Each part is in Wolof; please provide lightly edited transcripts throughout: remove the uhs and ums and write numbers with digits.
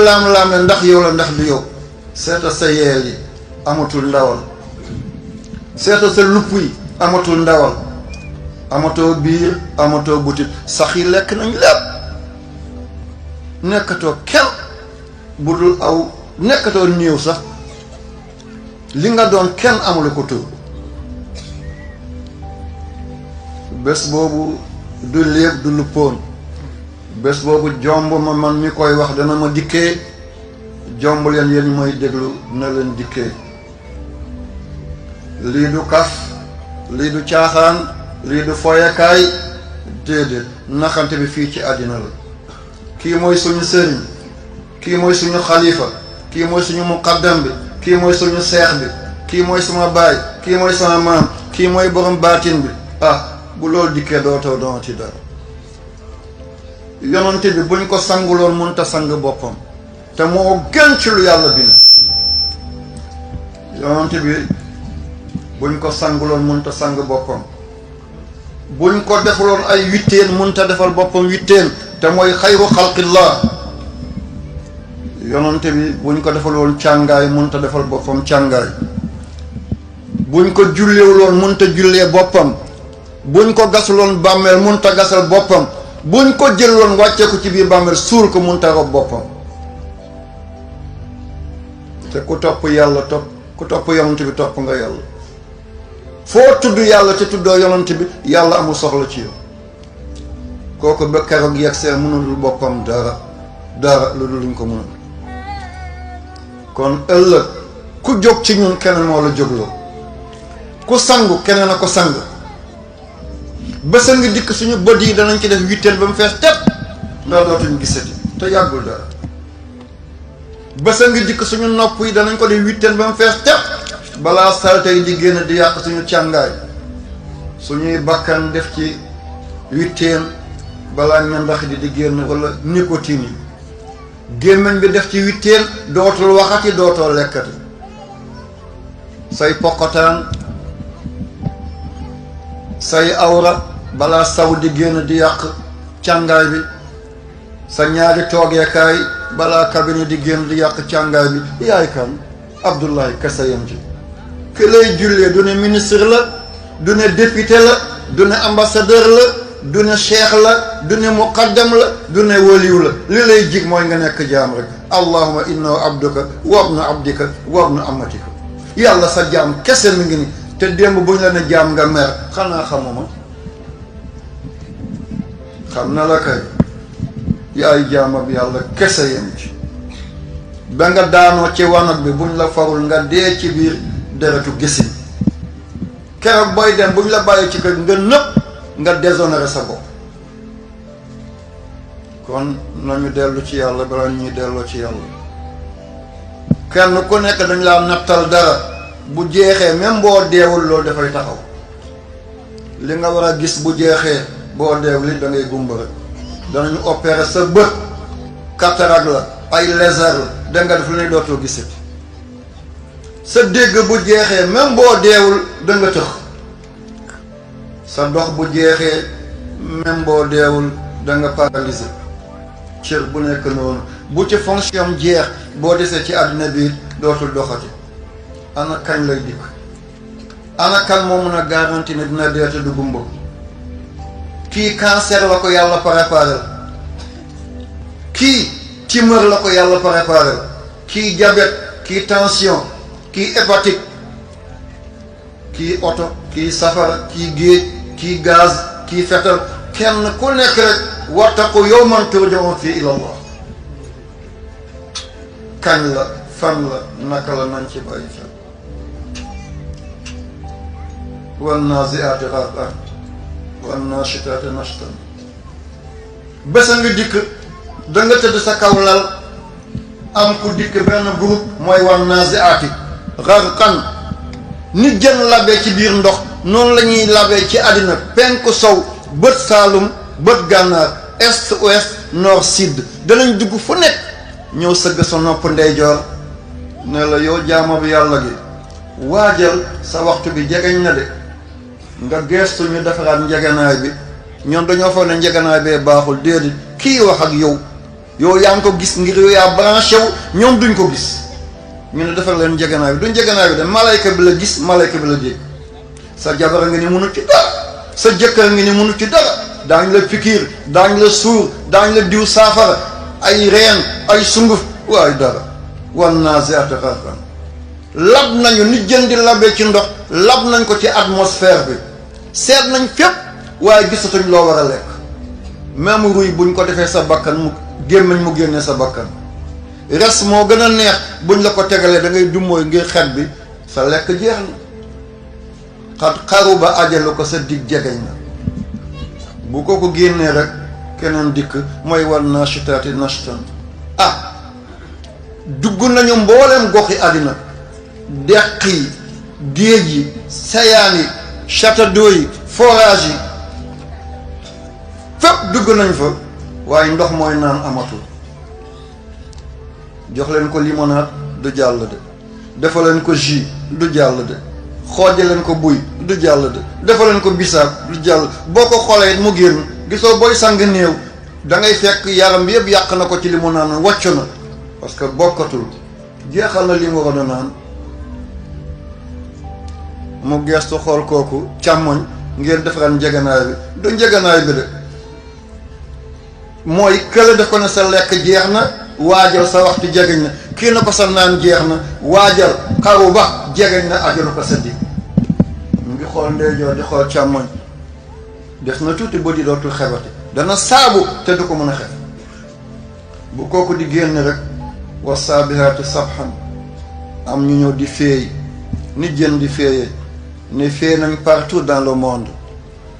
laam-laam ne ndax yow la ndax du yow. seeta sa yeel yi amatul ndawal, seeta sa lupp yi amatul ndawal, amatoo biir, amatoo butit, sax yi lekk nañ lépp, nekkatoo kenn bu dul aw, nekkatoo néew sax, li nga doon kenn amul ko tur. bés boobu du léeb du luppoon, bés boobu jomb ma man mi koy wax dana ma dikkee, jomb leen yéen mooy déglu na leen dikkee. lii du kaf, lii du caaxaan, lii du foyekaay, déedéet, naxante bi fii ci àddina la. kii mooy suñu sëriñ, kii mooy suñu xalifa, kii mooy suñu muqaddam bi, kii mooy suñu seex bi, kii mooy sama baay, kii mooy sama maam, kii mooy borom baatin bi. Bu loolu dikkee dootoo doonati dara. yonante bi buñ ko sanguloon mënta sang boppam, te moo gën ci lu yàlla bind. yonante bi buñ ko sanguloon mënta sang boppam, buñ ko defaloon ay witteen mënta defal boppam witteen, te mooy xayru xalqillah. yonante bi buñ ko defaloon càngaay mënta defal boppam càngaay, buñ ko jullewuloon mënta jullee boppam, buñ ko gasuloon bàmmeel mënta gasal boppam, buñ ko jëloon wàcce ko ci biir bàmmeel suul ko mënta rob boppam. te ku topp yàlla topp, ku topp yonante bi topp nga yàlla. foo tudd yàlla te tuddoo yonante bi yàlla amul soxla ci yow. kooku ba keroog yegg see mënul boppam dara lu dul luñ ko mënul. kon ëllëg ku jóg ci ñun keneen moo la jógloo, ku sangu keneen a ko sang. bésa ngi dikk suñu bët yi danañ ci def witteel ba mu fees tepp ndax dootuñu gisati te yàggul dara. bésa ngi dikk suñu nopp yi danañ ko def witteel ba mu fees tepp balaa salte yi di génn di yàq suñu càngaay. suñuy bakkan def ci witteen balaa ñandax di génn wala nicotine yi. gémmiñ bi def ci witteen dootul waxati dootoo lekkati. say poqotaan, say awra balaa saw di génn di yàq càngaay bi. sa ñaari toogeekaay balaa cabine di génn di yàq càngaay bi. yaay kan? Abdullahi kese yam ci. ki lay jullee du ne ministre la, du ne député la, du ne ambassadeur la, du ne cheikh la, du ne muqaddam la, du ne waliw la. li lay jig mooy nga nekk jaam rek. allahumma innahu abduka wabnu abdika wabnu amatika. yàlla sa jaam kese mi ngi ni. te démb bu ñu la ne jaam nga mer xanaa xamuma. xam na la kay. yaay jaamab yàlla kese yem ci. ba nga daanoo ci wanag bi buñ la farul nga dee ci biir deretu gisin. keroog booy dem buñ la bàyyi ci kër nga nëpp nga déshonoré sa bopp. kon nañu dellu ci yàlla bala ñuy delloo ci yàlla. kenn ku nekk dañ laa nattal dara bu jeexee même boo deewul loolu dafay taxaw. li nga war a gis bu jeexee boo deew li da ngay gumba rek. danañu opérer sa bët, cataracte la, ay laser la, da nga def lu ne dootoo gisati. sa dégg bu jeexee même boo deewul da nga tëx. sa dox bu jeexee même boo deewul da nga paralysé. cër bu nekk noonu bu ci fonction jeex boo desee ci àddina bi dootul doxati. ana kañ lay dikk? ana kan moo mën a garanti ne dina dee te du gumba? kii cancer la ko yàlla préparé, kii tumeur la ko yàlla préparé, kii diabète, kii tension, kii hépatique, kii oto, kii safara, kii géej, kii gaz, kii fetal. kenn ku nekk rek wattaqu yawman turja'un fii ila Allah. kañ la, fan la, naka la, nañ ci bàyyi xel. wan naazi'aati gharqan wan naashitaati nashtan. bés a nga dikk da nga tëdd sa kaw lal am ku dikk benn groupe mooy wan naazi'aati gharqan. ni jën labee ci biir ndox noonu la ñuy labee ci àddina penku sow bët saalum bët gànnaar est ouest nord sud. danañ dugg fu nekk ñëw sëgg sa nopp ndeyjoor ne la yow jaama bi yàlla gi waajal sa waxtu bi jegeñ na de. nga geestu ñu defaraat njeganaay bi. ñoom dañoo foog ne njeganaay bee baaxul. déedéet kii wax ak yow yow yaa ngi ko gis ngir yow yaa branché wu ñoom duñ ko gis ñu ne defar leen njëganaay bi du njëganaay bi de malayka bi la gis malayka bi la dégg sa jabar nga ni mënu ci dara sa jëkkër nga ni mënu ci dara daañu la pikiir daañu la suur daañu la diw saafara ay reen ay sunguf waaye dara wan nazi'aati gharqan lab nañu ni jën di labee ci ndox lab nañ ko ci atmosphère bi seet nañ fépp waaye gisatuñ loo war a lekk même ruy buñ ko defee sa bakkan mu gémmiñ mu génnee sa bakkan res moo gën a neex buñ la ko tegalee da ngay dummóoy ngir xet bi sa lekk jeex na xat xaru ba ajalu ko sa dig jegeñ na bu ko ko génnee rek keneen dikk mooy war naashitaati nashtan dugg nañu mbooleem goxi àddina deq yi géej yi sayaan yi château d'eau yi forage yi fépp dugg nañ fa waaye ndox mooy naan amatul jox leen ko limonade du jàll de dafa leen ko jus du jàll de xooje leen ko buy du jàll de dafa leen ko bisaab du jàll boo ko xoolee mu génn gisoo booy sang néew da ngay fekk yaram bi yëpp yàq na ko ci li mu naan wàccu na parce que bokkatul jeexal na li mu waroon a naan mu geestu xool kooku càmmoñ ngeen defaraan njëganaay bi du njëganaay bi de mooy kële def ko ne sa lekk jeex na waajal sa waxtu jegeñ na kii na ko sa naan jeex na waajal xaru ba jegeñ na ajalu ko sa dig mu ngi xool ndeyjoor di xool càmmoñ des na tuuti ba di dootul xebati dana saabu te du ko mën a xef bu kooku di génn rek wa saabihaati sabhan am ñu ñëw di féey ni jën di féeyee ne féey nañ partout dans le monde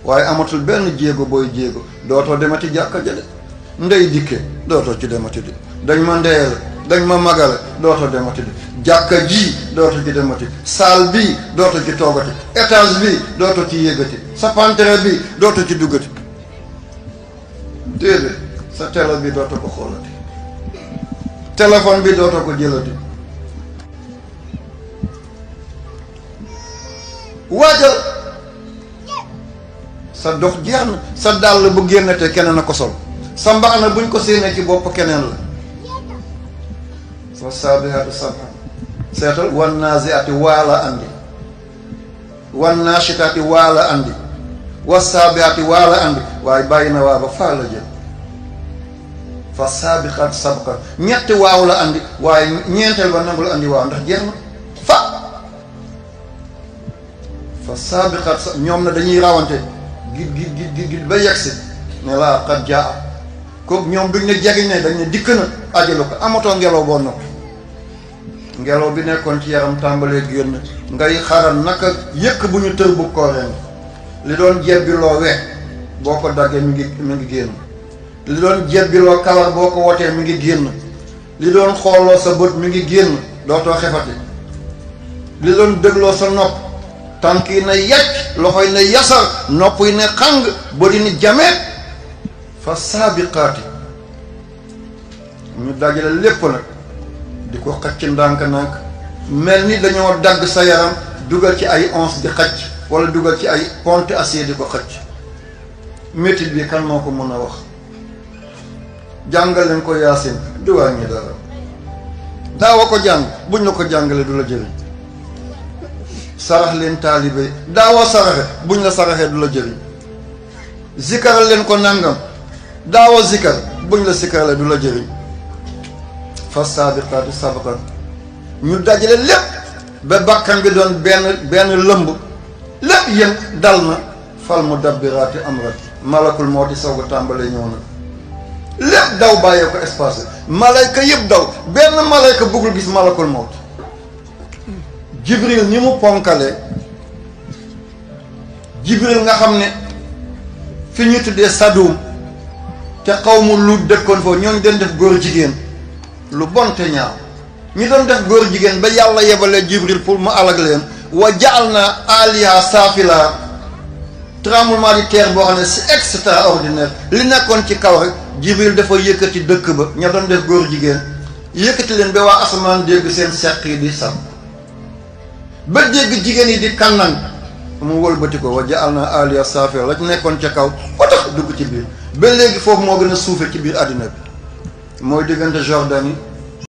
waaye amatul benn jéego booy jéego dootoo demati jàkka jale ndey dikke dootoo ci demati di dañ ma ndeyale dañ ma magale dootoo demati di jàkka ji dootoo ci demati saal bii dootoo ci toogati étage bii dootoo ci yéegati sa pantere bi dootoo ci duggati déedéet sa télé bi dootoo ko xoolati téléphone bi dootoo ko jëlati waajal sa dox jeex na sa dàll bu génnate keneen a ko sol sa mbaxana buñ ko séenee ci bopp keneen la fa saabihaati sabhan seetal wan naazi'aati waala andi wan naashitaati waala andi wa saabihaati waala andi waaye bàyyi na waa ba faa la jël fa saabiqaati sabqan ñetti waaw la andi waaye ñeenteel ba nangu la andi waaw ndax jeex na fa saabiqaat sa ñoom na dañuy rawante gid ba yegsi ne laa xat jaa kooku ñoom duñ ne jegiñ ne dañ ne dikk na ajalu ko amatoo ngelaw boo noppi ngelaw bi nekkoon ci yaram tàmbalee génn ngay xaral naka yëkk bu ñu tër bu kooreen li doon jebbiloo we boo ko daggee mi ngi génn li doon jebbiloo kawar boo ko wotee mi ngi génn li doon xooloo sa bët mi ngi génn dootoo xefati li doon dégloo sa nopp tànk yi na yàcc loxo yi na yasar nopp yi ne xàng bët ni jameet fa saabiqaati ñu dajale lépp nag di ko xacc ndànk-ndànk mel ni dañoo dagg sa yaram dugal ci ay once di xacc wala dugal ci ay ponte acier di ko xacc métit bi kan moo ko mën a wax jàngal leen ko yaasin du wàññi dara daawa ko jàng buñ la ko jàngale du la jëriñ sarax leen taalibe daawoo saraxe buñ la saraxee du la jëriñ zikaral leen ko nangam daawoo zikar buñ la zikarale du la jëriñ fa saabiqaati sabqan ñu dajale lépp ba bakkan bi doon benn lëmb lépp yéen dal na fal mudabbiraati amran malakul moo di soog a tàmbalee ñëw na lépp daw bàyyee ko espace malayka yëpp daw benn malayka bëggul gis malakul mawt jibril ni mu ponkale jibril nga xam ne fi ñu tuddee Sadum te xaw mu lu dëkkoon foofu ñooñu doon def góor jigéen lu bon te ñaaw ñi doon def góor jigéen ba yàlla yebalee jibril pour mu alag leen wa jaal na aliha saafila tremblement de terre boo xam ne c'est extraordinaire li nekkoon ci kaw rek jibril dafa yëkkati dëkk ba ña doon def góor jigéen yëkkati leen ba waa asamaan dégg seen seq yi di sab ba dégg jigéen yi di kànnan mu wëlbati ko wa jaal na aliha saafila la ci nekkoon ca kaw ba tax dugg ci biir ba léegi foofu moo gën a suufe ci biir àddina bi mooy diggante Jordanie